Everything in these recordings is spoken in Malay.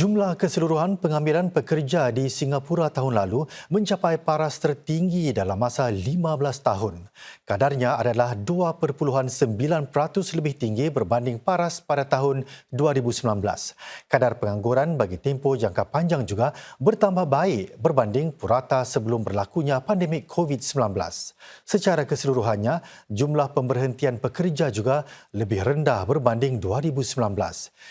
Jumlah keseluruhan pengambilan pekerja di Singapura tahun lalu mencapai paras tertinggi dalam masa 15 tahun. Kadarnya adalah 2.9% lebih tinggi berbanding paras pada tahun 2019. Kadar pengangguran bagi tempoh jangka panjang juga bertambah baik berbanding purata sebelum berlakunya pandemik COVID-19. Secara keseluruhannya, jumlah pemberhentian pekerja juga lebih rendah berbanding 2019.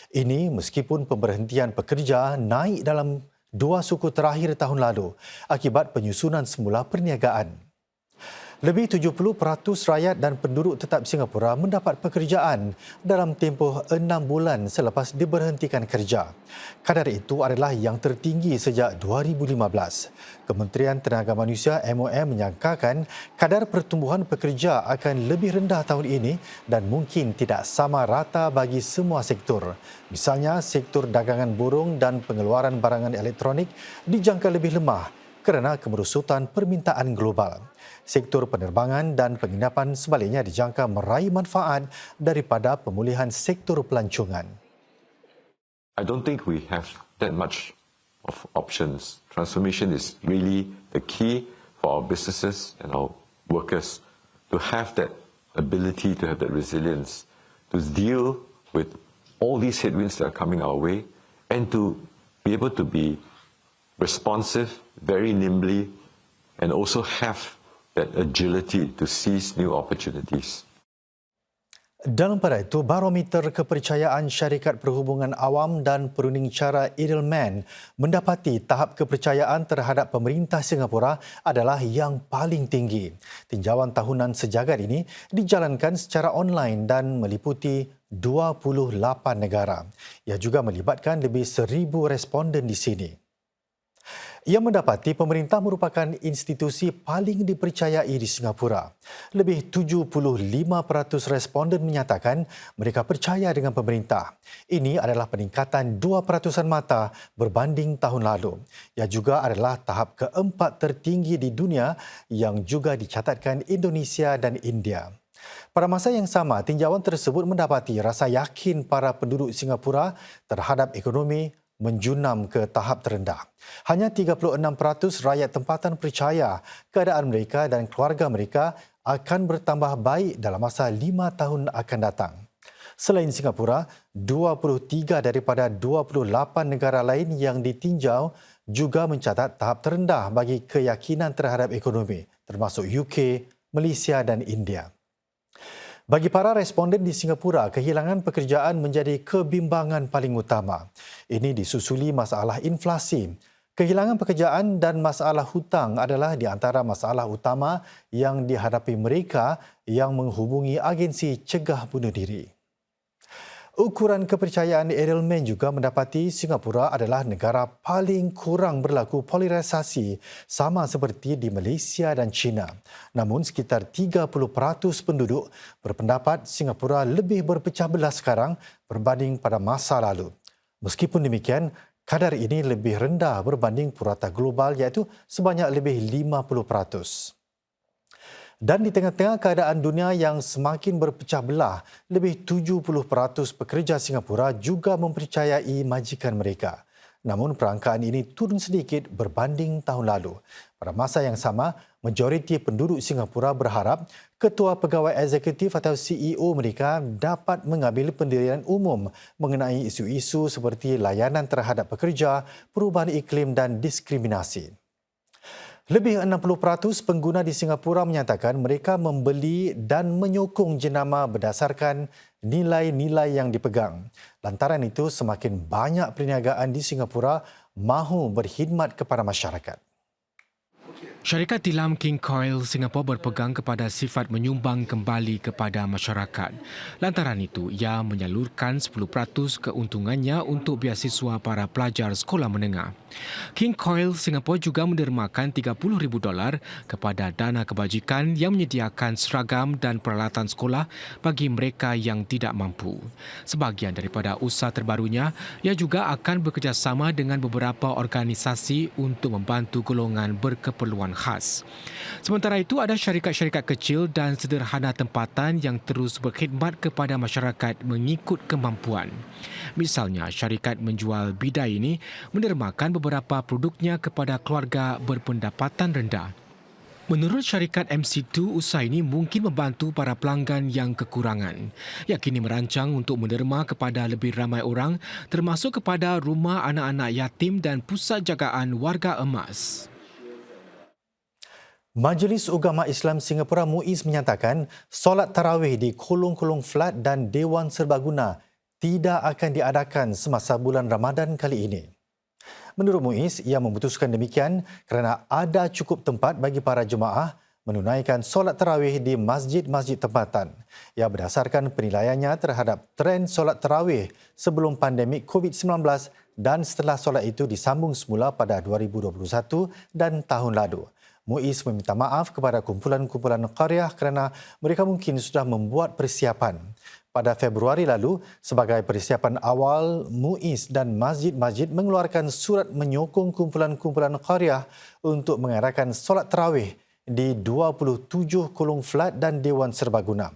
Ini meskipun pemberhentian pekerja naik dalam 2 suku terakhir tahun lalu akibat penyusunan semula perniagaan. Lebih 70% rakyat dan penduduk tetap Singapura mendapat pekerjaan dalam tempoh 6 bulan selepas diberhentikan kerja. Kadar itu adalah yang tertinggi sejak 2015. Kementerian Tenaga Manusia MOM menyangkakan kadar pertumbuhan pekerja akan lebih rendah tahun ini dan mungkin tidak sama rata bagi semua sektor. Misalnya, sektor dagangan burung dan pengeluaran barangan elektronik dijangka lebih lemah kerana kemerosotan permintaan global. Sektor penerbangan dan penginapan sebaliknya dijangka meraih manfaat daripada pemulihan sektor pelancongan. I don't think we have that much of options. Transformation is really the key for our businesses and our workers to have that ability, to have that resilience, to deal with all these headwinds that are coming our way and to be able to be responsive, very nimbly, and also have that agility to seize new opportunities. Dalam pada itu, barometer kepercayaan syarikat perhubungan awam dan perunding cara Edelman mendapati tahap kepercayaan terhadap pemerintah Singapura adalah yang paling tinggi. Tinjauan tahunan sejagat ini dijalankan secara online dan meliputi 28 negara. Ia juga melibatkan lebih 1,000 responden di sini. Ia mendapati pemerintah merupakan institusi paling dipercayai di Singapura. Lebih 75% responden menyatakan mereka percaya dengan pemerintah. Ini adalah peningkatan 2% mata berbanding tahun lalu. Ia juga adalah tahap keempat tertinggi di dunia yang juga dicatatkan Indonesia dan India. Pada masa yang sama, tinjauan tersebut mendapati rasa yakin para penduduk Singapura terhadap ekonomi menjunam ke tahap terendah. Hanya 36% rakyat tempatan percaya keadaan mereka dan keluarga mereka akan bertambah baik dalam masa 5 tahun akan datang. Selain Singapura, 23 daripada 28 negara lain yang ditinjau juga mencatat tahap terendah bagi keyakinan terhadap ekonomi, termasuk UK, Malaysia dan India. Bagi para responden di Singapura, kehilangan pekerjaan menjadi kebimbangan paling utama. Ini disusuli masalah inflasi. Kehilangan pekerjaan dan masalah hutang adalah di antara masalah utama yang dihadapi mereka yang menghubungi agensi cegah bunuh diri. Ukuran kepercayaan Edelman juga mendapati Singapura adalah negara paling kurang berlaku polarisasi sama seperti di Malaysia dan China. Namun sekitar 30% penduduk berpendapat Singapura lebih berpecah belah sekarang berbanding pada masa lalu. Meskipun demikian, kadar ini lebih rendah berbanding purata global iaitu sebanyak lebih 50%. Dan di tengah-tengah keadaan dunia yang semakin berpecah belah, lebih 70% pekerja Singapura juga mempercayai majikan mereka. Namun perangkaan ini turun sedikit berbanding tahun lalu. Pada masa yang sama, majoriti penduduk Singapura berharap Ketua Pegawai Eksekutif atau CEO mereka dapat mengambil pendirian umum mengenai isu-isu seperti layanan terhadap pekerja, perubahan iklim dan diskriminasi. Lebih 60% pengguna di Singapura menyatakan mereka membeli dan menyokong jenama berdasarkan nilai-nilai yang dipegang. Lantaran itu, semakin banyak perniagaan di Singapura mahu berkhidmat kepada masyarakat. Syarikat tilam King Coil Singapura berpegang kepada sifat menyumbang kembali kepada masyarakat. Lantaran itu, ia menyalurkan 10% keuntungannya untuk biasiswa para pelajar sekolah menengah. King Coil Singapura juga mendermakan $30,000 kepada dana kebajikan yang menyediakan seragam dan peralatan sekolah bagi mereka yang tidak mampu. Sebahagian daripada usaha terbarunya, ia juga akan bekerjasama dengan beberapa organisasi untuk membantu golongan berkeperluan khas. Sementara itu, ada syarikat-syarikat kecil dan sederhana tempatan yang terus berkhidmat kepada masyarakat mengikut kemampuan. Misalnya, syarikat menjual bidai ini mendermakan beberapa produknya kepada keluarga berpendapatan rendah. Menurut syarikat MC2, usaha ini mungkin membantu para pelanggan yang kekurangan. Ia kini merancang untuk menderma kepada lebih ramai orang, termasuk kepada rumah anak-anak yatim dan pusat jagaan warga emas. Majlis Ugama Islam Singapura MUIS menyatakan solat tarawih di kolong-kolong flat dan Dewan Serbaguna tidak akan diadakan semasa bulan Ramadan kali ini. Menurut MUIS, ia memutuskan demikian kerana ada cukup tempat bagi para jemaah menunaikan solat tarawih di masjid-masjid tempatan. Ia berdasarkan penilaiannya terhadap trend solat tarawih sebelum pandemik COVID-19 dan setelah solat itu disambung semula pada 2021 dan tahun lalu. MUIS meminta maaf kepada kumpulan-kumpulan qaryah kerana mereka mungkin sudah membuat persiapan. Pada Februari lalu, sebagai persiapan awal, MUIS dan masjid-masjid mengeluarkan surat menyokong kumpulan-kumpulan qaryah untuk mengadakan solat tarawih di 27 kolong flat dan Dewan Serbaguna.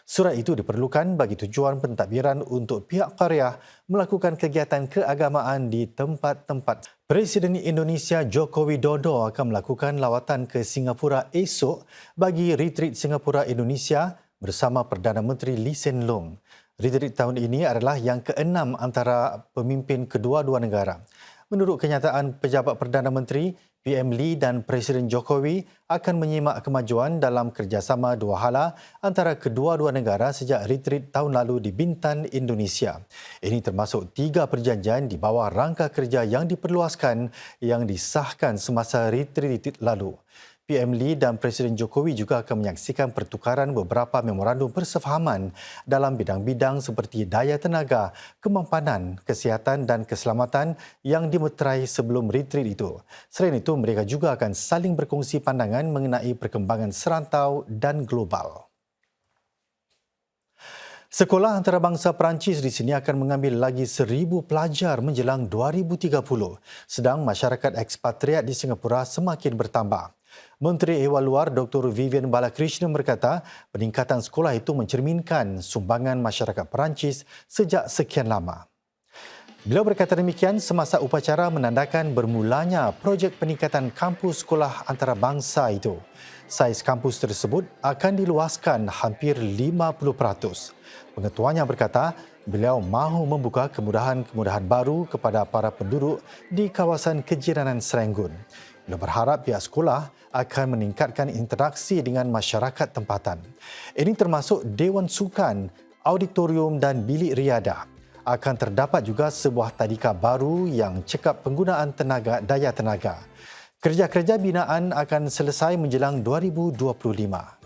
Surat itu diperlukan bagi tujuan pentadbiran untuk pihak qaryah melakukan kegiatan keagamaan di tempat-tempat. Presiden Indonesia Joko Widodo akan melakukan lawatan ke Singapura esok bagi retreat Singapura Indonesia bersama Perdana Menteri Lee Hsien Loong. Retreat tahun ini adalah yang ke-6 antara pemimpin kedua-dua negara. Menurut kenyataan pejabat Perdana Menteri, PM Lee dan Presiden Jokowi akan menyimak kemajuan dalam kerjasama dua hala antara kedua-dua negara sejak retreat tahun lalu di Bintan, Indonesia. Ini termasuk 3 perjanjian di bawah rangka kerja yang diperluaskan yang disahkan semasa retreat lalu. PM Lee dan Presiden Jokowi juga akan menyaksikan pertukaran beberapa memorandum persefahaman dalam bidang-bidang seperti daya tenaga, kemampanan, kesihatan dan keselamatan yang dimeterai sebelum retreat itu. Selain itu, mereka juga akan saling berkongsi pandangan mengenai perkembangan serantau dan global. Sekolah antarabangsa Perancis di sini akan mengambil lagi 1,000 pelajar menjelang 2030, sedang masyarakat ekspatriat di Singapura semakin bertambah. Menteri Ehwal Luar Dr. Vivian Balakrishnan berkata peningkatan sekolah itu mencerminkan sumbangan masyarakat Perancis sejak sekian lama. Beliau berkata demikian semasa upacara menandakan bermulanya projek peningkatan kampus sekolah antarabangsa itu. Saiz kampus tersebut akan diluaskan hampir 50%. Pengetuanya berkata beliau mahu membuka kemudahan-kemudahan baru kepada para penduduk di kawasan kejiranan Serangoon. Beliau berharap pihak sekolah akan meningkatkan interaksi dengan masyarakat tempatan. Ini termasuk Dewan Sukan, auditorium dan bilik riadah. Akan terdapat juga sebuah tadika baru yang cekap penggunaan daya tenaga. Kerja-kerja binaan akan selesai menjelang 2025.